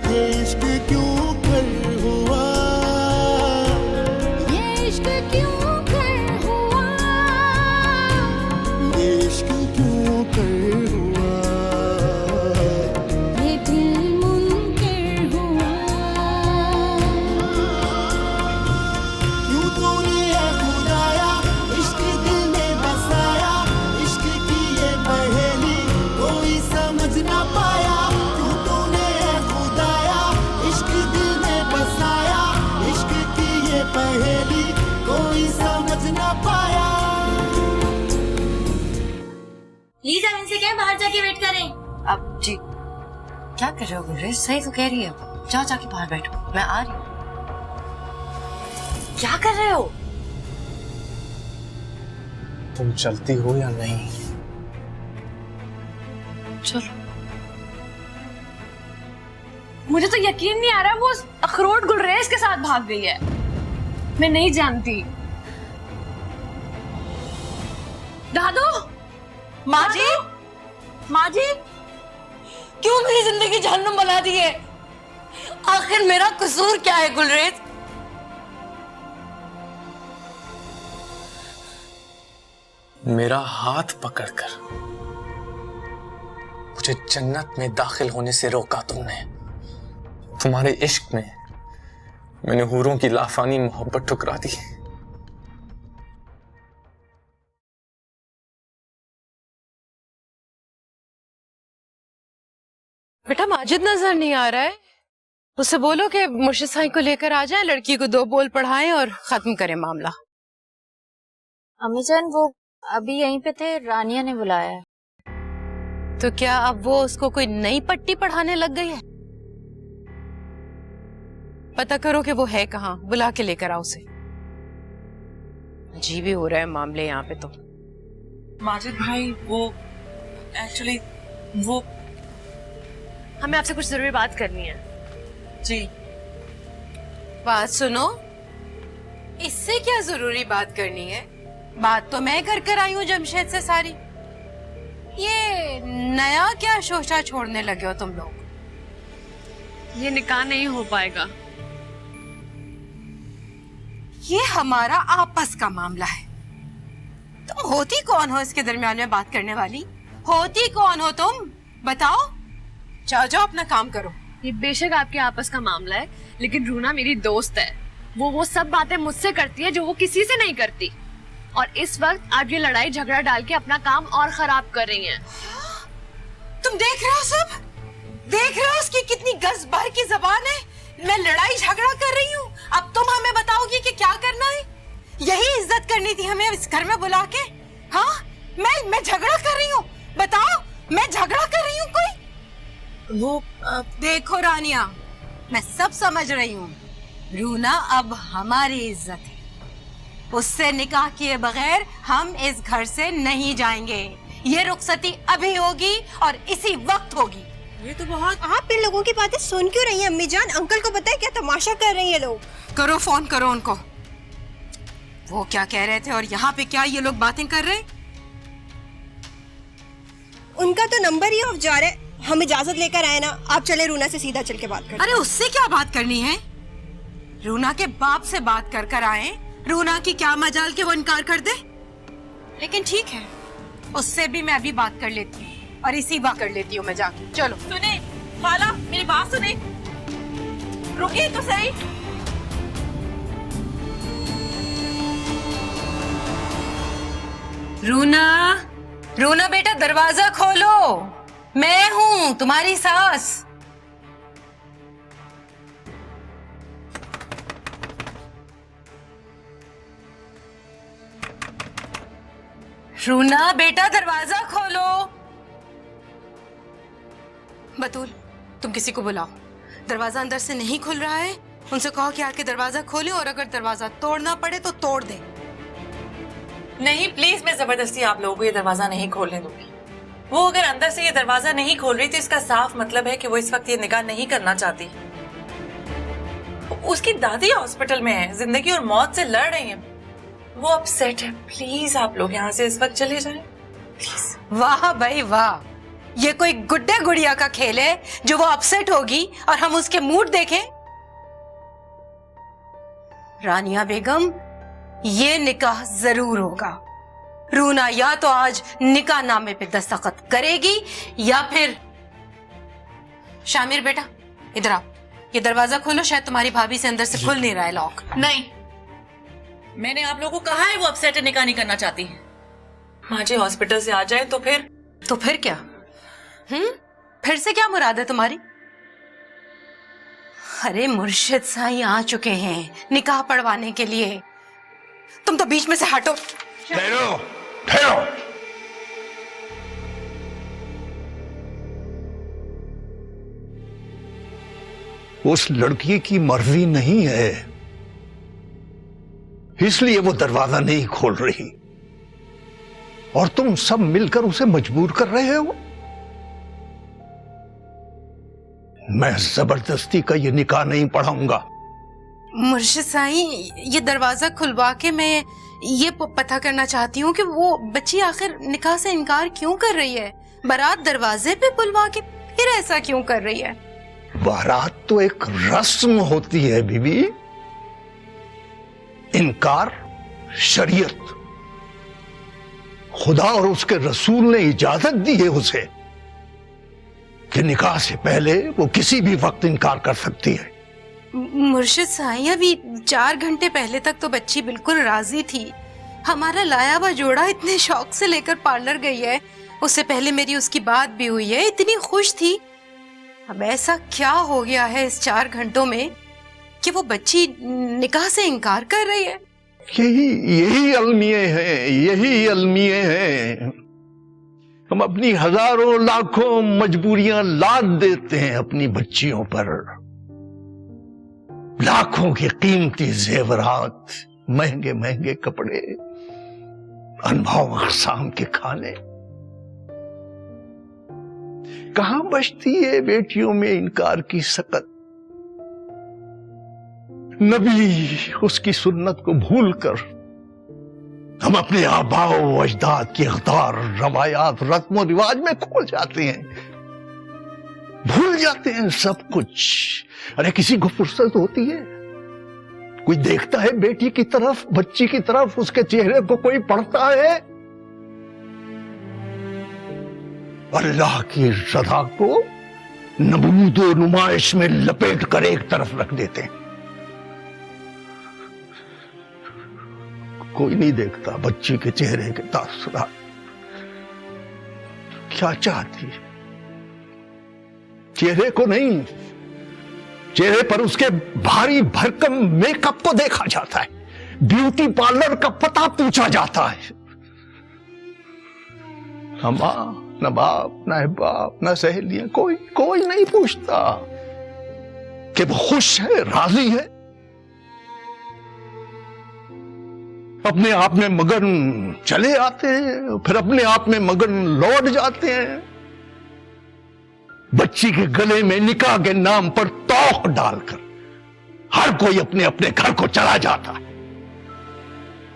ये इश्क क्यों कर हुआ, ये इश्क क्यों कर हुआ, ये इश्क क्यों कर हुआ, ये दिल मुनकिर हुआ। यूं तूने है खुदाया इश्क दिल में बसाया, इश्क की ये पहेली कोई समझ ना पाया। यूं तूने है खुदाया इश्क दिल में बसाया, इश्क की ये पहेली कोई समझ ना पाया। प्लीज आप इनसे क्या बाहर जाके वेट करें। अब जी क्या कर रहे हो गुलरेज? सही तो कह रही है, जाओ जाके बाहर बैठो, मैं आ रही हूँ। क्या कर रहे हो? तुम चलती हो या नहीं? चलो। मुझे तो यकीन नहीं आ रहा वो उस अखरोट गुलरेज के साथ भाग गई है। मैं नहीं जानती। दादू, माँ जी, माँ जी, क्यों मेरी जिंदगी जहन्नुम बना दी है? आखिर मेरा कसूर क्या है गुलरेज? मेरा हाथ पकड़कर मुझे जन्नत में दाखिल होने से रोका तुमने। तुम्हारे इश्क में मैंने हूरों की लाफानी मोहब्बत ठुकरा दी। बेटा माजिद नजर नहीं आ रहा है, उससे बोलो कि मुर्शिद साईं को लेकर आ जाए, लड़की को 2 बोल पढ़ाएं और खत्म करें मामला। अम्मी जान वो अभी यहीं पे थे, रानिया ने बुलाया है। तो क्या अब वो उसको कोई नई पट्टी पढ़ाने लग गई है? पता करो कि वो है कहाँ, बुला के लेकर आओ उसे। अजीब ही हो रहा है मामले यहाँ पे तो। माजिद भाई वो एक्चुअली वो हमें आपसे कुछ जरूरी बात करनी है। जी बात सुनो, इससे क्या जरूरी बात करनी है? बात तो मैं कर आई हूँ जमशेद से सारी। ये नया क्या शोशा छोड़ने लगे हो तुम लोग? ये निकाह नहीं हो पाएगा। ये हमारा आपस का मामला है। तुम होती कौन हो इसके दरमियान में बात करने वाली? होती कौन हो तुम? बताओ। जाओ जाओ अपना काम करो। ये बेशक आपके आपस का मामला है, लेकिन रूना मेरी दोस्त है। वो सब बातें मुझसे करती है जो वो किसी से नहीं करती। और इस वक्त आप ये लड़ाई झगड़ा डाल के अपना काम और खराब कर रही हैं। तुम देख रहे हो सब? देख रहे हो उसकी कितनी गज भर की जबान है? मैं लड़ाई झगड़ा कर रही हूँ, अब तुम हमें बताओगी कि क्या करना है? यही इज्जत करनी थी हमें इस घर में बुला के? हाँ, मैं झगड़ा कर रही हूँ? बताओ, मैं झगड़ा कर रही हूँ कोई? वो देखो रानिया, मैं सब समझ रही हूँ। रूना अब हमारी इज्जत है, उससे निकाह किए बगैर हम इस घर से नहीं जाएंगे। ये रुखसती अभी होगी और इसी वक्त होगी। ये तो बहुत आप इन लोगों की बातें सुन क्यों रही हैं अम्मी जान? अंकल को पता है क्या तमाशा कर रहे हैं ये लोग? करो फोन करो उनको। वो क्या कह रहे थे और यहाँ पे क्या ये लोग बातें कर रहे हैं? उनका तो नंबर ही ऑफ जा रहा है। हम इजाजत लेकर आए ना, आप चले रूना से सीधा चल के बात करें। अरे उससे क्या बात करनी है? रूना के बाप से बात कर आए। रूना की क्या मजाल के वो इनकार कर दे? लेकिन ठीक है, उससे भी मैं अभी बात कर लेती हूँ और इसी बात कर लेती हूँ मैं जाके। चलो सुने खाला, मेरी बात सुने, रुकिए तो सही। रूना, रूना बेटा दरवाजा खोलो, मैं हूँ तुम्हारी सास। रूना बेटा दरवाजा खोलो। बतूल, तुम किसी को बुलाओ। दरवाजा अंदर से नहीं खुल रहा है, उनसे कहो कि आके दरवाजा खोले और अगर दरवाजा तोड़ना पड़े तो तोड़ दे। नहीं प्लीज, मैं जबरदस्ती आप लोगों को ये दरवाजा नहीं खोलने दूंगी। वो अगर अंदर से ये दरवाजा नहीं खोल रही तो इसका साफ मतलब है कि वो इस वक्त ये निकाह नहीं करना चाहती। उसकी दादी हॉस्पिटल में है, जिंदगी और मौत से लड़ रही है, वो अपसेट है। प्लीज आप लोग यहाँ से इस वक्त चले जाएं, प्लीज। वाह भाई वाह, ये कोई गुड्डे गुड़िया का खेल है जो वो अपसेट होगी और हम उसके मूड देखें? रानिया बेगम, ये निकाह जरूर होगा। रूना या तो आज निकाह नामे पे दस्तखत करेगी या फिर। शामिर बेटा इधर आओ, ये दरवाजा खोलो, शायद तुम्हारी भाभी से अंदर से खुल नहीं रहा है लॉक। नहीं, मैंने आप लोगों को कहा है वो अपसेट निकाह नहीं करना चाहती है। माँ जी हॉस्पिटल से आ जाए तो फिर क्या? फिर से क्या मुराद है तुम्हारी? अरे मुर्शिद साईं आ चुके हैं निकाह पढ़वाने के लिए, तुम तो बीच में से हटो। ठहरो ठहरो। उस लड़की की मर्जी नहीं है, इसलिए वो दरवाजा नहीं खोल रही और तुम सब मिलकर उसे मजबूर कर रहे हो। मैं जबरदस्ती का ये निकाह नहीं पढ़ाऊंगा। मुर्शिद साईं, ये दरवाजा खुलवा के मैं ये पता करना चाहती हूँ कि वो बच्ची आखिर निकाह से इनकार क्यों कर रही है। बारात दरवाजे पे बुलवा के फिर ऐसा क्यों कर रही है? बारात तो एक रस्म होती है बीबी, इनकार शरीयत। खुदा और उसके रसूल ने इजाजत दी है उसे कि निकाह से पहले वो किसी भी वक्त इनकार कर सकती है। मुर्शिद साईं, अभी 4 घंटे पहले तक तो बच्ची बिल्कुल राजी थी। हमारा लाया हुआ जोड़ा इतने शौक से लेकर पार्लर गई है, उससे पहले मेरी उसकी बात भी हुई है, इतनी खुश थी। अब ऐसा क्या हो गया है इस 4 घंटों में कि वो बच्ची निकाह से इनकार कर रही है? यही अलमिये हैं। हम अपनी हजारों लाखों मजबूरियां लाद देते हैं अपनी बच्चियों पर। लाखों के कीमती जेवरात, महंगे महंगे कपड़े, अनभाव अक़साम के खाने। कहां बचती है बेटियों में इनकार की सकत। नबी उसकी सुन्नत को भूलकर हम अपने आबाओ अजदाद की अख्तार, रवायात, रस्म और रिवाज में खो जाते हैं, भूल जाते हैं सब कुछ। अरे किसी को फुर्सत होती है? कोई देखता है बेटी की तरफ, बच्ची की तरफ, उसके चेहरे को कोई पढ़ता है? अल्लाह की रज़ा को नबूद व नुमाइश में लपेट कर एक तरफ रख देते हैं। कोई नहीं देखता बच्ची के चेहरे के तासुरात। क्या चाहती है? चेहरे को नहीं, चेहरे पर उसके भारी भरकम मेकअप को देखा जाता है, ब्यूटी पार्लर का पता पूछा जाता है। न मां, न बाप, न अहबाब, न सहेलियां, कोई नहीं पूछता कि वो खुश है, राजी है। अपने आप में मगन चले आते हैं, फिर अपने आप में मगन लौट जाते हैं। बच्ची के गले में निकाह के नाम पर तौक डालकर हर कोई अपने अपने घर को चला जाता है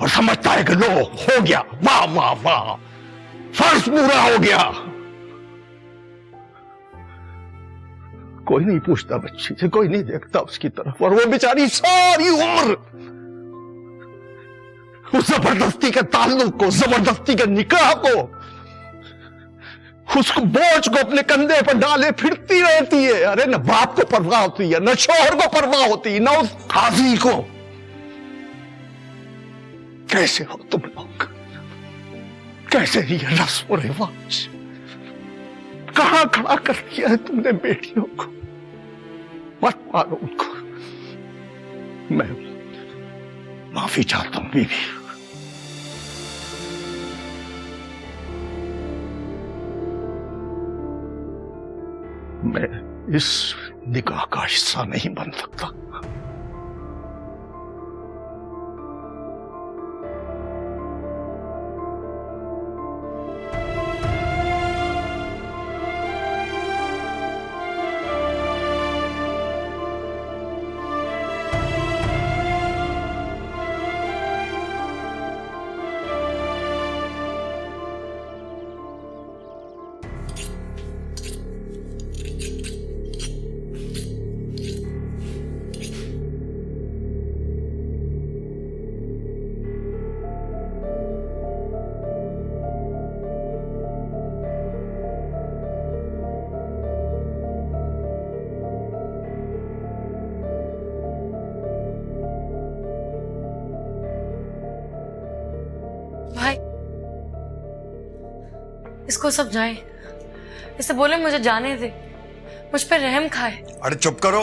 और समझता है कि लो हो गया, वाह वाह वाह, फर्ज पूरा हो गया। कोई नहीं पूछता बच्ची से, कोई नहीं देखता उसकी तरफ, और वो बेचारी सारी उम्र उस जबरदस्ती के ताल्लुक को, जबरदस्ती के निकाह को, उसको बोझ को अपने कंधे पर डाले फिरती रहती है। अरे न बाप को परवाह होती है, न शौहर को परवाह होती है, न उस काजी को। कैसे हो तुम लोग? कैसे ये रस्म और रिवाज कहां खड़ा कर दिया है तुमने बेटियों को? मत मारो उनको। मैं माफी चाहता हूं बीवी। मैं इस निकाह का हिस्सा नहीं बन सकता। इसको समझाएं, इसे बोले मुझे जाने दे, मुझ पे रहम खाए। अरे चुप करो।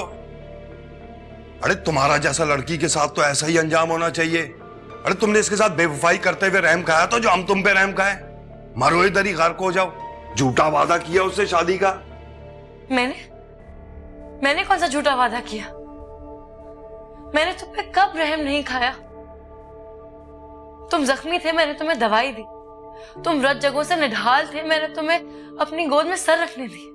अरे तुम्हारा जैसा लड़की के साथ तो ऐसा ही अंजाम होना चाहिए। अरे तुमने इसके साथ बेवफाई करते हुए रहम खाया तो जो हम तुम पे रहम खाए। मरो इधर ही, गर्क हो जाओ। झूठा वादा किया उससे शादी का। मैंने कौन सा झूठा वादा किया? मैंने तुम पे कब रहम नहीं खाया? तुम जख्मी थे, मैंने तुम्हें दवाई दी। तुम रत जगहों से निढाल थे, मैंने तुम्हें अपनी गोद में सर रखने दी।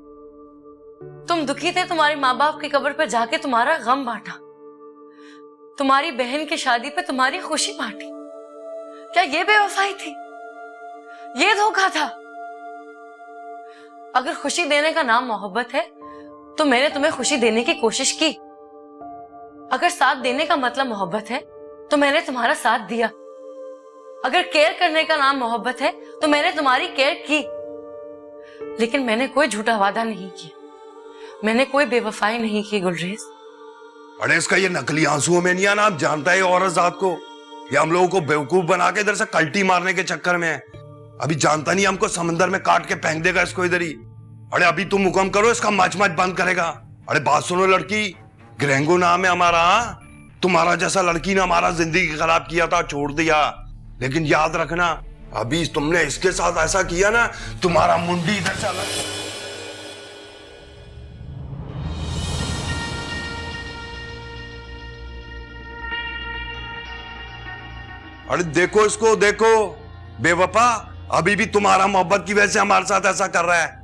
तुम दुखी थे, तुम्हारे माँ बाप की कब्र पर जाके तुम्हारा गम बांटा। तुम्हारी बहन की शादी पे तुम्हारी खुशी बांटी। क्या ये बेवफाई थी? ये धोखा था? अगर खुशी देने का नाम मोहब्बत है तो मैंने तुम्हें खुशी देने की कोशिश की। अगर साथ देने का मतलब मोहब्बत है तो मैंने तुम्हारा साथ दिया। अगर केयर करने का नाम मोहब्बत है तो मैंने तुम्हारी केयर की। लेकिन मैंने कोई झूठा वादा नहीं किया, मैंने कोई बेवफाई नहीं की गुलरेज। अरे इसका ये नकली आंसुओं में नहीं आना। आप जानता है औरत जात को, ये हम लोगों को बेवकूफ बना के इधर से कल्टी मारने के चक्कर में है। अभी जानता नहीं हमको समंदर में काट के फेंक देगा इसको इधर ही। अरे अभी तुम हुक्म करो, इसका मच मच बंद करेगा। अरे बात सुनो लड़की, ग्रेंगो नाम है हमारा। तुम्हारा जैसा लड़की ने हमारा जिंदगी खराब किया था, छोड़ दिया। लेकिन याद रखना, अभी तुमने इसके साथ ऐसा किया ना, तुम्हारा मुंडी इधर से अलग। अरे देखो इसको, देखो बेवफा, अभी भी तुम्हारा मोहब्बत की वजह से हमारे साथ ऐसा कर रहा है।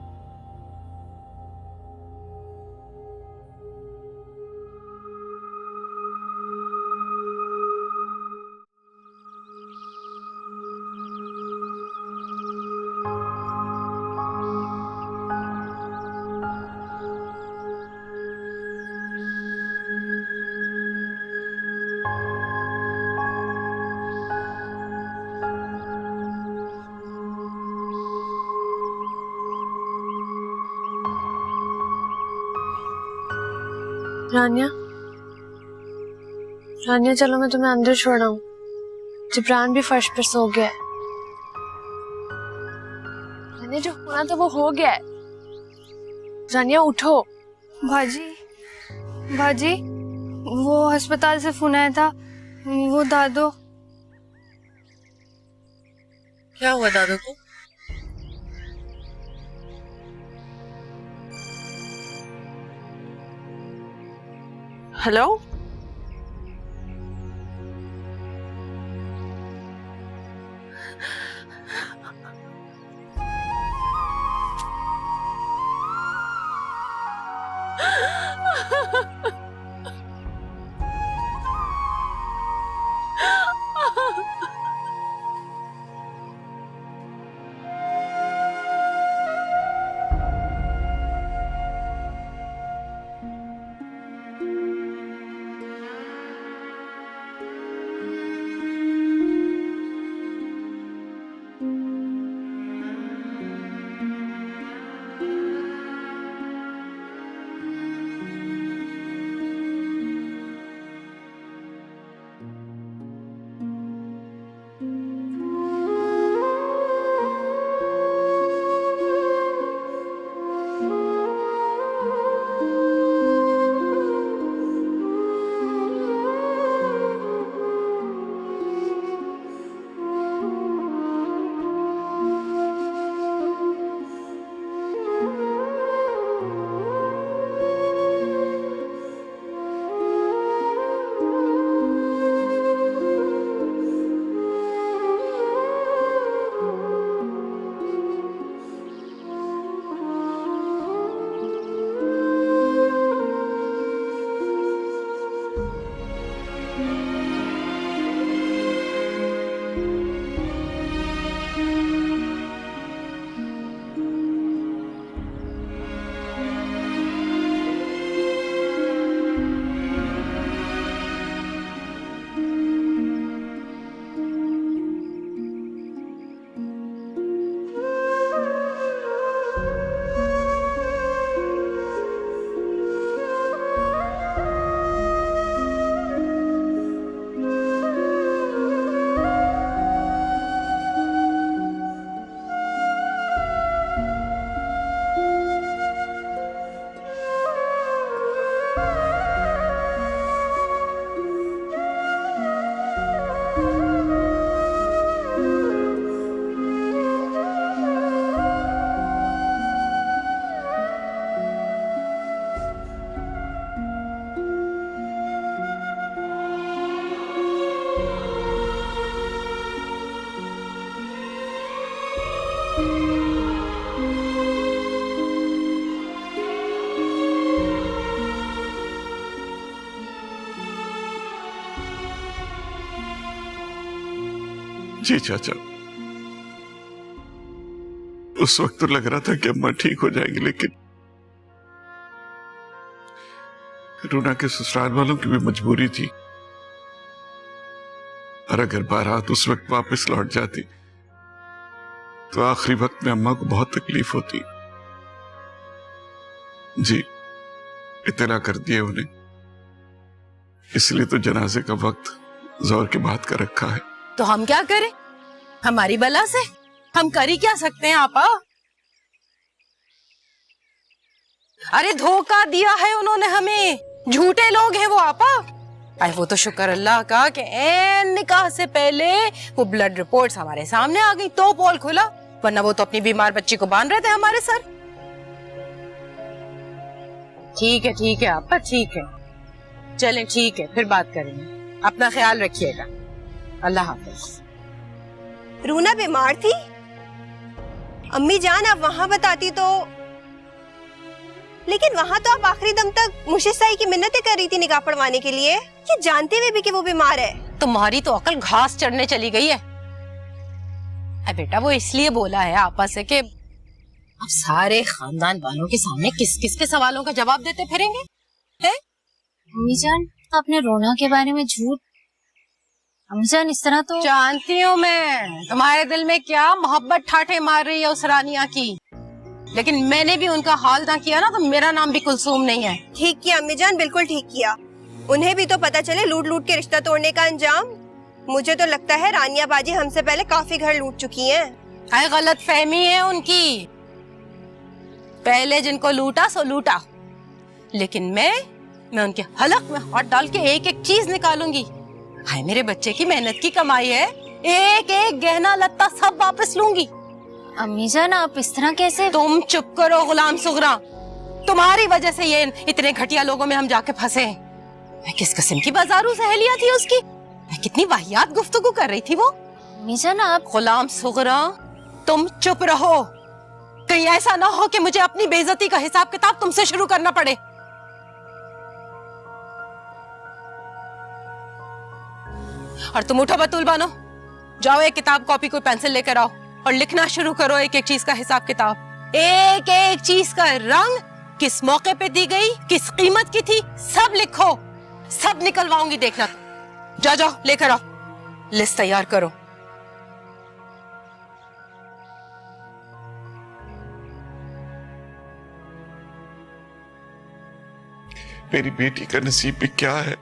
रानिया, रानिया चलो मैं तुम्हें अंदर छोड़ आऊं। जिब्रान भी फर्श पर सो गया है। रानिया जो होना था वो हो गया है। रानिया उठो। भाजी, भाजी, वो अस्पताल से फोन आया था, वो दादो। क्या हुआ दादू को? हेलो, जी चाचा, उस वक्त तो लग रहा था कि अम्मा ठीक हो जाएगी, लेकिन रूना के ससुराल वालों की भी मजबूरी थी, और अगर बारात उस वक्त वापस लौट जाती तो आखिरी वक्त में अम्मा को बहुत तकलीफ होती। जी, इत्तला कर दिए उन्हें, इसलिए तो जनाजे का वक्त जोर के बाद का रखा है। तो हम क्या करें? हमारी बला से हम कर ही क्या सकते हैं आपा? अरे धोखा दिया है उन्होंने हमें, झूठे लोग हैं वो आपा। अरे वो तो शुक्र अल्लाह का कि ऐन निकाह से पहले वो ब्लड रिपोर्ट्स हमारे सामने आ गई तो पोल खुला, वरना वो तो अपनी बीमार बच्ची को बांध रहे थे हमारे सर। ठीक है आपा, ठीक है, चलें, ठीक है, फिर बात करेंगे। अपना ख्याल रखिएगा, अल्लाह हाफिज। रूना बीमार थी? अम्मी जान आप वहां बताती तो। लेकिन वहां तो आप आखिरी दम तक मुर्शिद साई की मिन्नतें कर रही थी निकाह पढ़वाने के लिए, ये जानते हुए भी कि वो बीमार है। तुम्हारी तो अकल घास चढ़ने चली गई है। बेटा वो इसलिए बोला है आपा से कि अब सारे खानदान वालों के सामने किस किस के सवालों का जवाब देते फिरेंगे, हैं? अम्मी जान, आपने रोना के बारे में झूठ। अम्मी जान इस तरह तो जानती हूँ मैं तुम्हारे दिल में क्या मोहब्बत ठाठे मार रही है उस रानिया की, लेकिन मैंने भी उनका हाल ना किया ना तो मेरा नाम भी कुलसूम नहीं है। ठीक किया अम्मी जान, बिल्कुल ठीक किया। उन्हें भी तो पता चले लूट लूट के रिश्ता तोड़ने का अंजाम। मुझे तो लगता है रानिया बाजी हमसे पहले काफी घर लूट चुकी हैं। है गलत फहमी है उनकी, पहले जिनको लूटा सो लूटा, लेकिन मैं उनके हलक में हाथ डाल के एक एक चीज निकालूंगी। हाय मेरे बच्चे की मेहनत की कमाई है, एक एक गहना लत्ता सब वापस लूंगी। अम्मी जान आप इस तरह कैसे? तुम चुप करो गुलाम सुगरा, तुम्हारी वजह से ये इतने घटिया लोगों में हम जाके फंसे। मैं किस किस्म की बाजारू सहेलियां थी उसकी, मैं कितनी वाहियात गुफ्तगू कर रही थी वो। अम्मी जान आप। गुलाम सुगरा तुम चुप रहो, कहीं ऐसा ना हो कि मुझे अपनी बेइज्जती का हिसाब किताब तुमसे शुरू करना पड़े। और तुम उठो बतूल बानो, जाओ एक किताब कॉपी कोई पेंसिल लेकर आओ और लिखना शुरू करो एक एक चीज का हिसाब किताब। एक एक चीज का रंग, किस मौके पे दी गई, किस कीमत की थी, सब लिखो, सब निकलवाऊंगी, देखना। जाओ जाओ लेकर आओ, लिस्ट तैयार करो। मेरी बेटी का नसीब भी क्या है,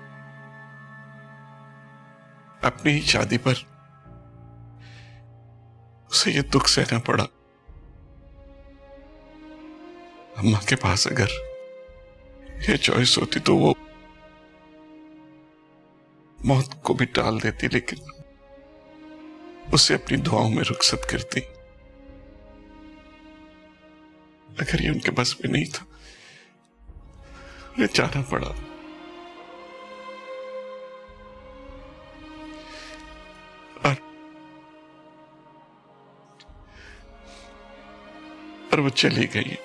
अपनी ही शादी पर उसे ये दुख सहना पड़ा। अम्मा के पास अगर ये चॉइस होती तो वो मौत को भी टाल देती, लेकिन उसे अपनी दुआओं में रुखसत करती। अगर ये उनके बस में नहीं था, उन्हें जाना पड़ा। और वो चली गई।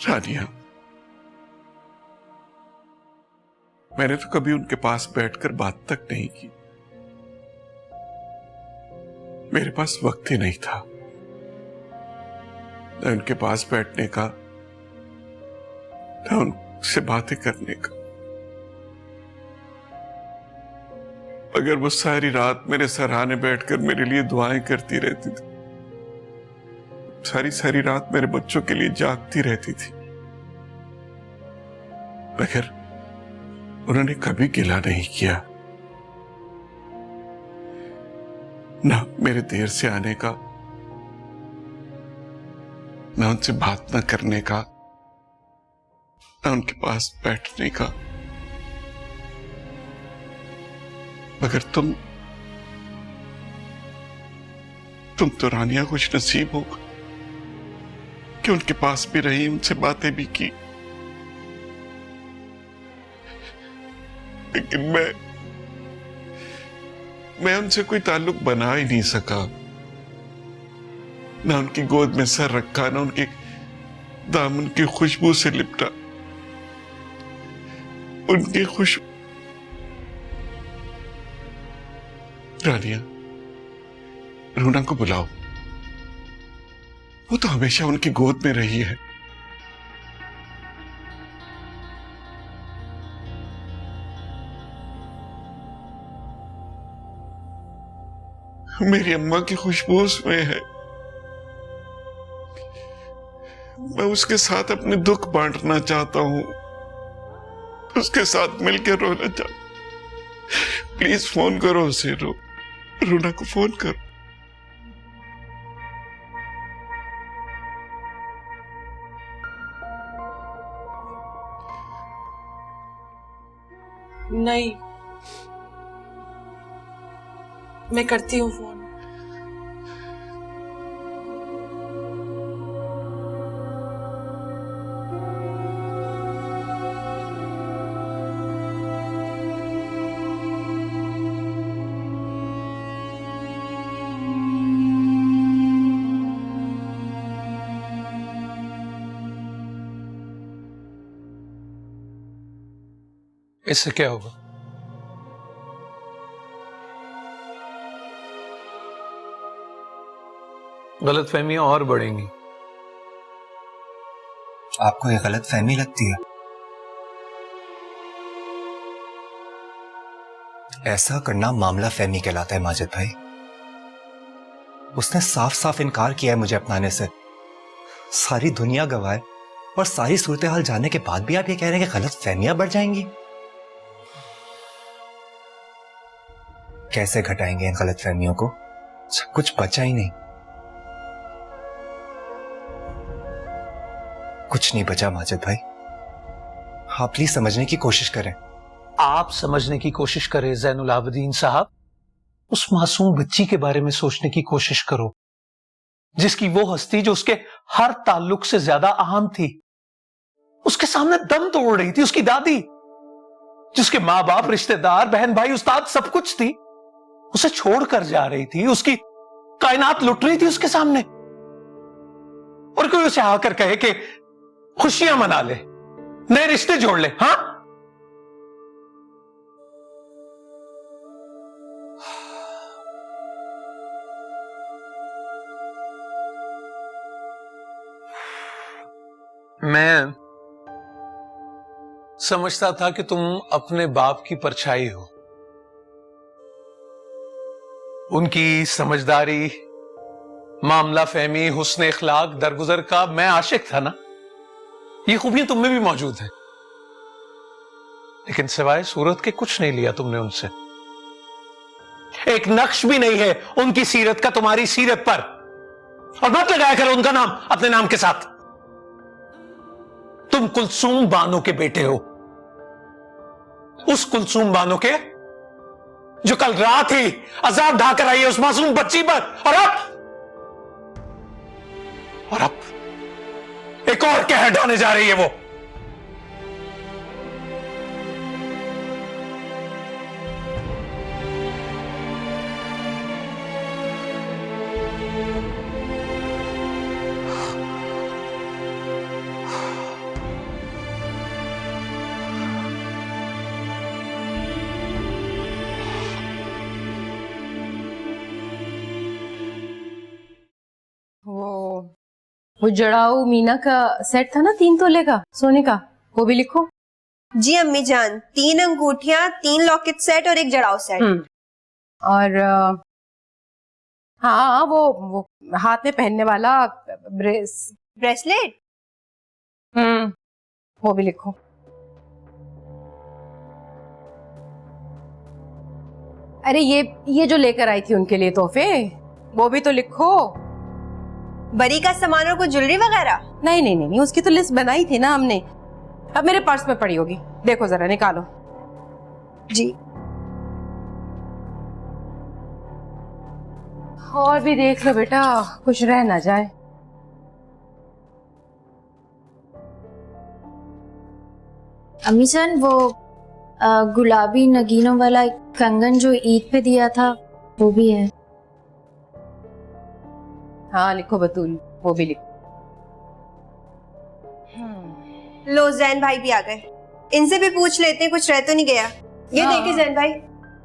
रानिया, मैंने तो कभी उनके पास बैठकर बात तक नहीं की, मेरे पास वक्त ही नहीं था न उनके पास बैठने का, न उनसे बातें करने का। अगर वो सारी रात मेरे सराहने बैठकर मेरे लिए दुआएं करती रहती थी, सारी सारी रात मेरे बच्चों के लिए जागती रहती थी, मगर उन्होंने कभी गिला नहीं किया, ना मेरे देर से आने का, ना उनसे बात न करने का, ना उनके पास बैठने का। मगर तुम तो रानिया खुश नसीब हो कि उनके पास भी रही, उनसे बातें भी की, लेकिन मैं उनसे कोई ताल्लुक बना ही नहीं सका। ना उनकी गोद में सर रखा, ना उनके दामन की खुशबू से लिपटा, उनकी खुशबू रानिया, रूना को बुलाओ। वो तो हमेशा उनकी गोद में रही है। मेरी अम्मा की खुशबू उसमें है। मैं उसके साथ अपने दुख बांटना चाहता हूं, उसके साथ मिलकर रोना चाहता। प्लीज फोन करो उसे, रूना को फोन करो। नहीं, मैं करती हूँ फोन। इससे क्या होगा? गलतफहमियां और बढ़ेंगी। आपको ये गलतफहमी लगती है? ऐसा करना मामला फहमी कहलाता है माजिद भाई। उसने साफ साफ इनकार किया है मुझे अपनाने से। सारी दुनिया गवाह है और सारी सूरत हाल जानने के बाद भी आप ये कह रहे हैं कि गलतफहमियां बढ़ जाएंगी। कैसे घटाएंगे इन गलतफहमियों को? सब कुछ बचा ही नहीं, कुछ नहीं बचा माजिद भाई। आप प्लीज समझने की कोशिश करें। आप समझने की कोशिश करें ज़ैनुल आबिदीन साहब। उस मासूम बच्ची के बारे में सोचने की कोशिश करो, जिसकी वो हस्ती जो उसके हर ताल्लुक से ज्यादा अहम थी। उसके सामने दम तोड़ रही थी उसकी दादी, जिसके माँ बाप, रिश्तेदार, बहन भाई, उस्ताद सब कुछ थी, उसे छोड़कर जा रही थी। उसकी कायनात लुट रही थी उसके सामने। और कोई उसे आकर कहे कि खुशियां मना ले, नए रिश्ते जोड़ ले। हाँ, मैं समझता था कि तुम अपने बाप की परछाई हो। उनकी समझदारी, मामला फहमी, हुस्न इखलाक, दरगुजर का मैं आशिक था ना। ये खूबियां तुम में भी मौजूद हैं, लेकिन सिवाय सूरत के कुछ नहीं लिया तुमने उनसे। एक नक्श भी नहीं है उनकी सीरत का तुम्हारी सीरत पर। और मत लगाया करो उनका नाम अपने नाम के साथ। तुम कुलसूम बानो के बेटे हो, उस कुलसूम बानो के जो कल रात ही अजाब ढाकर आई है उस मासूम बच्ची पर। और अब एक और कहर ढाने जा रही है वो। वो जड़ाऊ मीना का सेट था ना 3 तोले का सोने का, वो भी लिखो। जी अम्मी जान, 3 अंगूठियां, 3 लॉकेट सेट और 1 जड़ाऊ सेट। और हाँ, वो हाथ में पहनने वाला ब्रेसलेट, वो भी लिखो। अरे ये जो लेकर आई थी उनके लिए तोहफे, वो भी तो लिखो। बरी का सामान और कुछ ज्वेलरी वगैरह? नहीं, उसकी तो लिस्ट बनाई थी ना हमने। अब मेरे पर्स में पड़ी होगी, देखो जरा, निकालो। जी। और भी देख लो बेटा, कुछ रह ना जाए। अम्मी जान, वो गुलाबी नगीनों वाला एक कंगन जो ईद पे दिया था वो भी है। हाँ लिखो बतूल, वो भी लिखो। लो जैन भाई भी आ गए, इनसे भी पूछ लेते हैं कुछ रह तो नहीं गया। ये हाँ। देखे जैन भाई,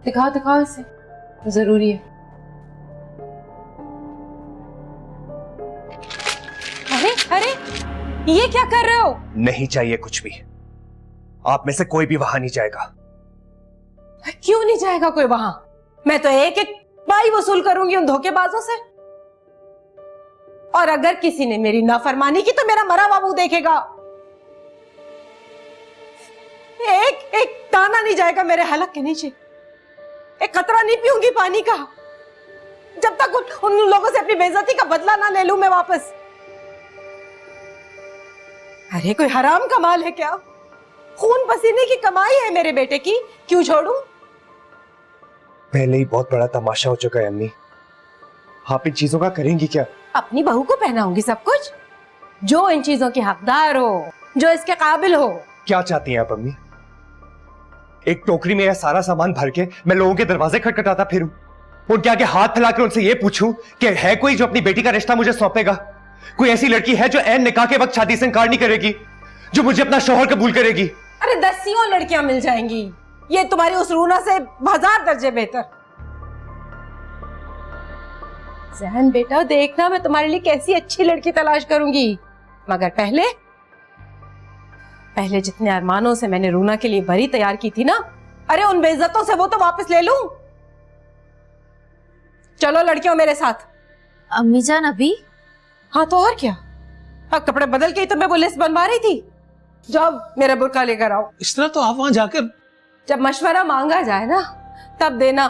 दिखाओ इसे। जरूरी है। अरे अरे, ये क्या कर रहे हो? नहीं चाहिए कुछ भी। आप में से कोई भी वहां नहीं जाएगा। क्यों नहीं जाएगा कोई वहां? मैं तो एक एक पाई वसूल करूंगी उन धोखेबाजों से। और अगर किसी ने मेरी नाफरमानी की तो मेरा मरा बाबू देखेगा। एक एक दाना नहीं जाएगा मेरे हलक के नीचे। एक कतरा नहीं पीऊंगी पानी का जब तक उन लोगों से अपनी बेइज्जती का बदला ना ले लूं मैं वापस। अरे कोई हराम कमाल है क्या? खून पसीने की कमाई है मेरे बेटे की, क्यों छोड़ूं? पहले ही बहुत बड़ा तमाशा हो चुका है अम्मी। आप इन चीजों का करेंगी क्या? अपनी बहू को पहनाऊंगी सब कुछ, जो इन चीजों की हकदार हो, जो इसके काबिल हो। क्या चाहती हैं आप अम्मी? एक टोकरी में यह सारा सामान भर के मैं लोगों के दरवाजे खटखटाता फिरूं, उनके आगे हाथ फैलाकर उनसे यह पूछूं कि है कोई जो अपनी बेटी का रिश्ता मुझे सौंपेगा? कोई ऐसी लड़की है जो ऐन निकाह के वक्त शादी से इनकार नहीं करेगी, जो मुझे अपना शौहर कबूल करेगी? अरे दसियों लड़कियां मिल जाएंगी, ये तुम्हारी उस रूना से 1000 दर्जे बेहतर। जहन बेटा, देखना मैं तुम्हारे लिए कैसी अच्छी लड़की तलाश करूंगी, मगर पहले जितने अरमानों से मैंने रूना के लिए बरी तैयार की थी ना, अरे उन बेइज्जतों से वो तो वापस ले लूं। चलो लड़कियों मेरे साथ। अम्मी जान अभी? हाँ तो और क्या, अब कपड़े बदल के ही तो मैं वो लिस्ट बनवा रही थी। जब मेरा बुर्का लेकर आओ। इस तरह तो आप वहां जाकर जब मशवरा मांगा जाए ना तब देना।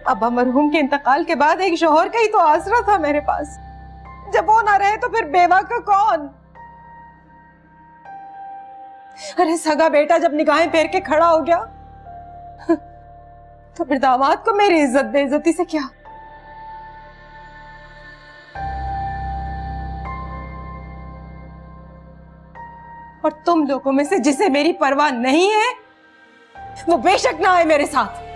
अब मरहूम के इंतकाल के बाद एक शौहर का ही तो आसरा था मेरे पास, जब वो ना रहे तो फिर बेवा का कौन? अरे सगा बेटा जब निगाहें फेर के खड़ा हो गया तो फिर दामाद को मेरी इज्जत बेइज्जती से क्या? और तुम लोगों में से जिसे मेरी परवाह नहीं है वो बेशक ना आए मेरे साथ।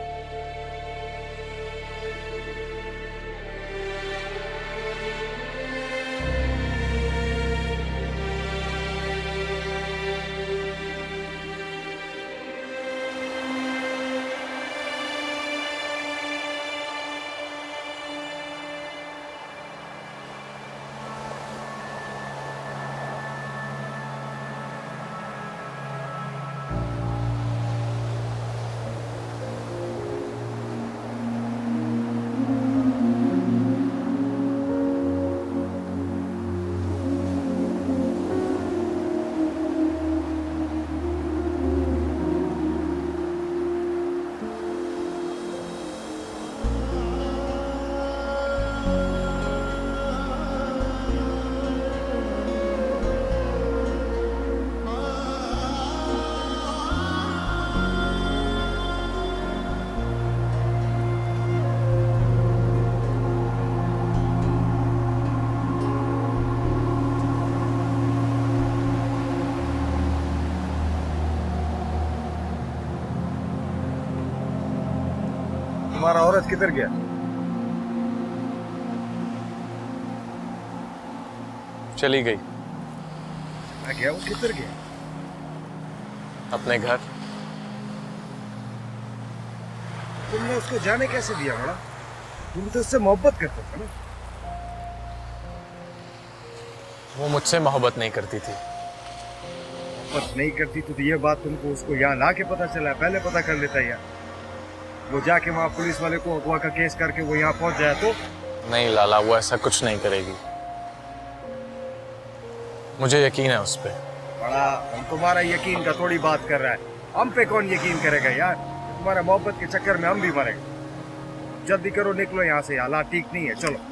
हमारा औरत किधर गया? चली गई। मैं गया, वो किधर गया? अपने घर। तुमने उसको जाने कैसे दिया बड़ा? तुम तो उससे मोहब्बत करते थे ना? वो मुझसे मोहब्बत नहीं करती थी। मोहब्बत नहीं करती तो ये बात तुमको उसको यहाँ ला के पता चला, पहले पता कर लेता यार। वो जाके वहाँ पुलिस वाले को अगवा का केस करके वो यहाँ पहुंच जाए तो? नहीं लाला, वो ऐसा कुछ नहीं करेगी, मुझे यकीन है उस पे। बड़ा हम तुम्हारा यकीन का थोड़ी बात कर रहा है, हम पे कौन यकीन करेगा यार? तुम्हारा मोहब्बत के चक्कर में हम भी मरेंगे। जल्दी करो, निकलो यहाँ से, हालात ठीक नहीं है, चलो।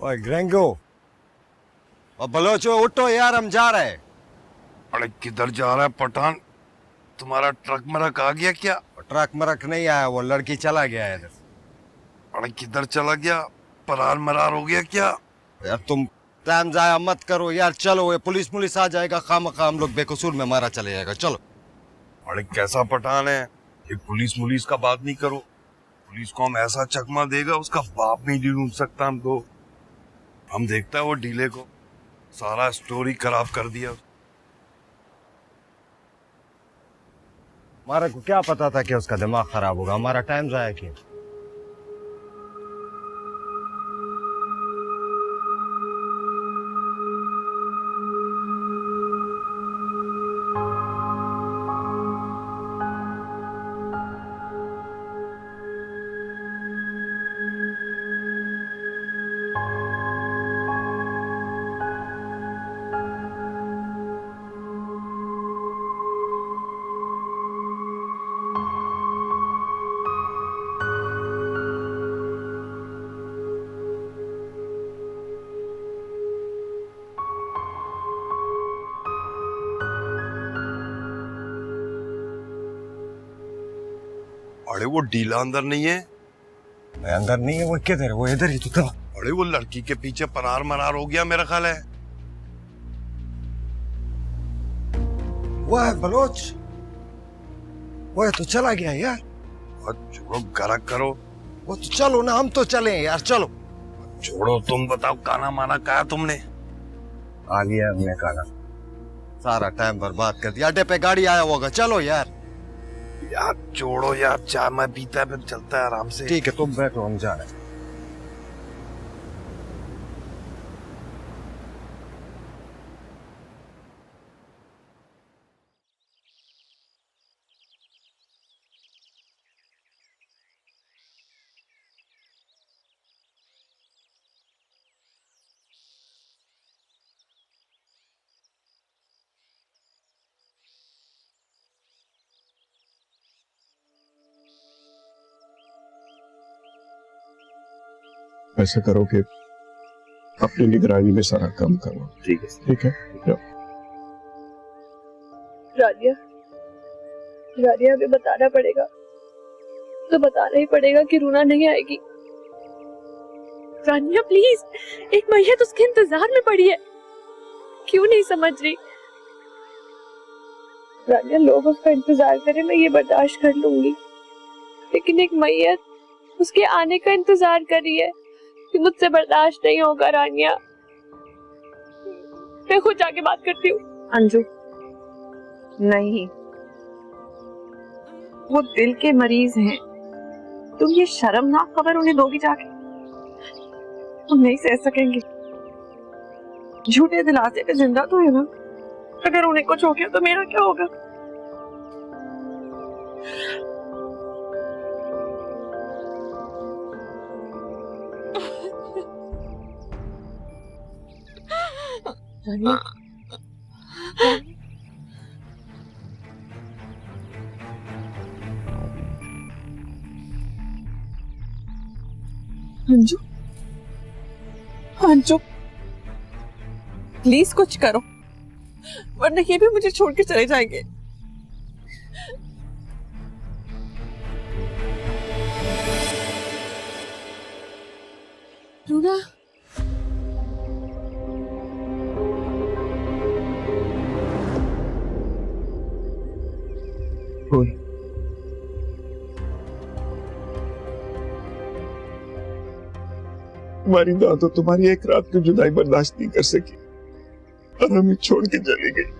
ओए ग्रेंगो और बलोचो, उठो यार, हम जा रहे हैं। अरे किधर जा रहा है पठान? तुम्हारा ट्रक मरक आ गया क्या? ट्रक मरक नहीं आया, वो लड़की चला गया है इधर। अरे किधर चला गया? परार मरार हो गया क्या? यार तुम टाइम जाया मत करो यार, चलो ये पुलिस आ जाएगा, खामखा हम लोग बेकसूर में मारा चले जाएगा, चलो। अरे कैसा पठान है ये? पुलिस का बात नहीं करो। पुलिस को हम ऐसा चकमा देगा उसका बाप नहीं ढूंढ सकता हमको। हम देखता है वो ढीले को, सारा स्टोरी खराब कर दिया। हमारे को क्या पता था कि उसका दिमाग खराब होगा, हमारा टाइम जाया किया। अरे वो ढीला अंदर नहीं है? अंदर नहीं है, वो किधर है? वो इधर ही तो था। अरे वो लड़की के पीछे परार मरार हो गया मेरा ख्याल है। वो है बलोच, वो है तो चला गया यार। छोड़ो, गरक करो। वो तो चलो ना, हम तो चले यार, चलो। छोड़ो, तुम बताओ खाना माना खाया तुमने? आ लिया हमने खाना, सारा टाइम बर्बाद कर दिया। अड्डे पे गाड़ी आया होगा, चलो यार। यार छोड़ो यार, चाय मैं पीता है फिर चलता है आराम से। ठीक है तुम बैठो, हम जा रहे हैं। ऐसा करो कि अपनी निगरानी में सारा काम करो। ठीक है, ठीक है। रानिया हमें बताना पड़ेगा, तो बताना ही पड़ेगा कि रूना नहीं आएगी। रानिया प्लीज, एक मैयत उसके इंतजार में पड़ी है, क्यों नहीं समझ रही? रानिया लोग उसका इंतजार करें, मैं ये बर्दाश्त कर लूंगी, लेकिन एक मैयत उसके आने का इंतजार कर रही है, मुझसे बर्दाश्त नहीं होगा। रानिया मैं खुद जाके बात करती हूँ। अंजू नहीं, वो दिल के मरीज हैं, तुम ये शर्मनाक खबर उन्हें दोगी जाके? तुम नहीं सह सकेंगे। झूठे दिलासे पे जिंदा तो है ना, अगर उन्हें कुछ हो गया तो मेरा क्या होगा? अंजू, अंजू प्लीज कुछ करो, वरना ये भी मुझे छोड़ के चले जाएंगे। रूना, तुम्हारी दादो तुम्हारी एक रात की जुदाई बर्दाश्त नहीं कर सकी और हमें छोड़ के चली गई।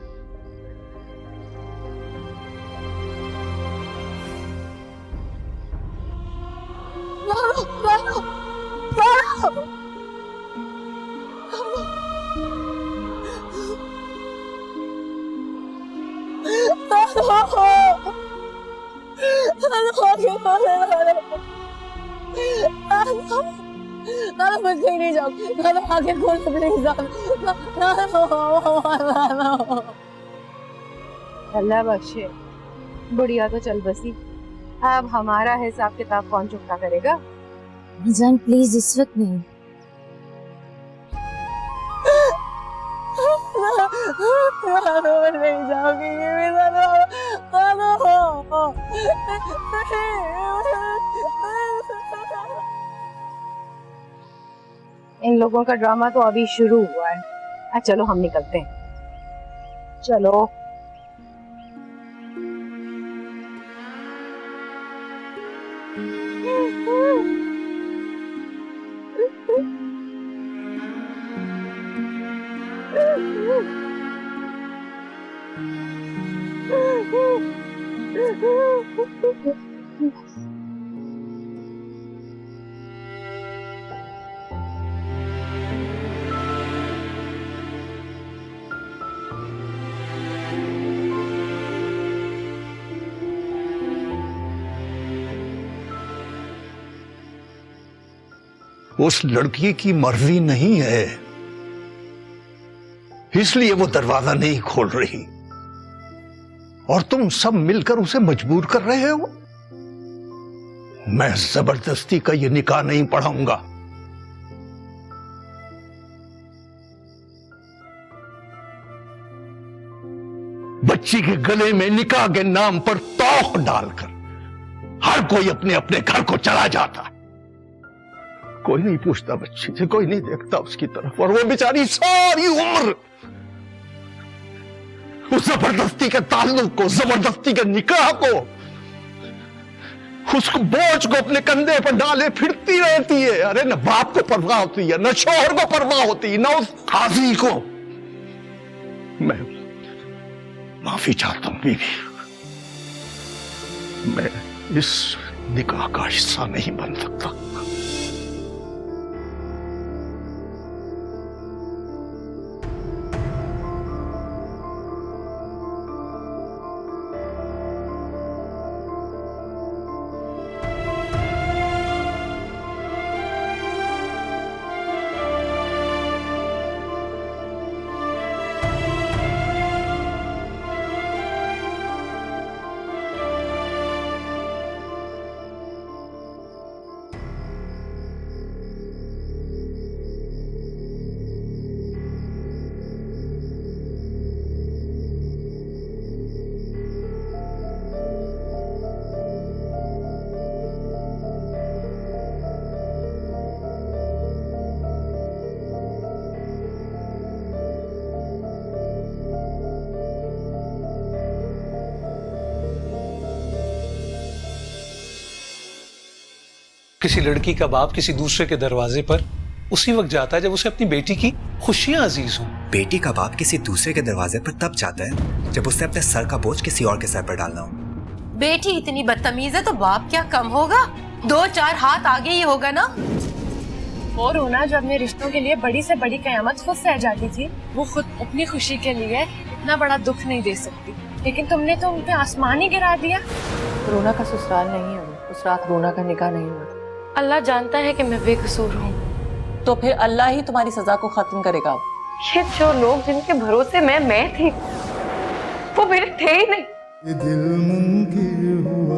मैं कहीं नहीं जाऊँ, आगे खोल प्लीज। अल्लाह बख्शे, बुढ़िया तो चल बसी, अब हमारा हिसाब किताब कौन चुकता करेगा? जान प्लीज इस वक्त नहीं। नहीं जाओगी इन लोगों का ड्रामा तो अभी शुरू हुआ है। चलो हम निकलते हैं, चलो। उस लड़की की मर्जी नहीं है, इसलिए वो दरवाजा नहीं खोल रही, और तुम सब मिलकर उसे मजबूर कर रहे हो। मैं जबरदस्ती का ये निकाह नहीं पढ़ाऊंगा। बच्ची के गले में निकाह के नाम पर तोख डालकर हर कोई अपने अपने घर को चला जाता। कोई नहीं पूछता बच्ची से, कोई नहीं देखता उसकी तरफ, और वो बेचारी सारी उम्र उस जबरदस्ती के ताल्लुक को, जबरदस्ती के निकाह को, उसको बोझ को अपने कंधे पर डाले फिरती रहती है। अरे न बाप को परवाह होती है, न शोहर को परवाह होती है, न उस काजी को। मैं माफी चाहता हूं बीवी, मैं इस निकाह का हिस्सा नहीं बन सकता। किसी लड़की का बाप किसी दूसरे के दरवाजे पर उसी वक्त जाता है जब उसे अपनी बेटी की खुशियां अजीज हों। बेटी का बाप किसी दूसरे के दरवाजे पर तब जाता है जब उसे अपने सर का बोझ किसी और के सर पर डालना हो। बेटी इतनी बदतमीज है तो बाप क्या कम होगा? 2-4 हाथ आगे ही होगा ना। वो रोना जो अपने रिश्तों के लिए बड़ी से बड़ी कयामत खुद सह जाती थी, वो खुद अपनी खुशी के लिए इतना बड़ा दुख नहीं दे सकती, लेकिन तुमने तो उन पे आसमान ही गिरा दिया। रोना का ससुराल नहीं है, उस रात रोना का निकाह नहीं हुआ। अल्लाह जानता है कि मैं बेकसूर हूँ। तो फिर अल्लाह ही तुम्हारी सजा को खत्म करेगा। ये जो लोग जिनके भरोसे मैं थी, वो मेरे थे ही नहीं। दिल मुनकिर हुआ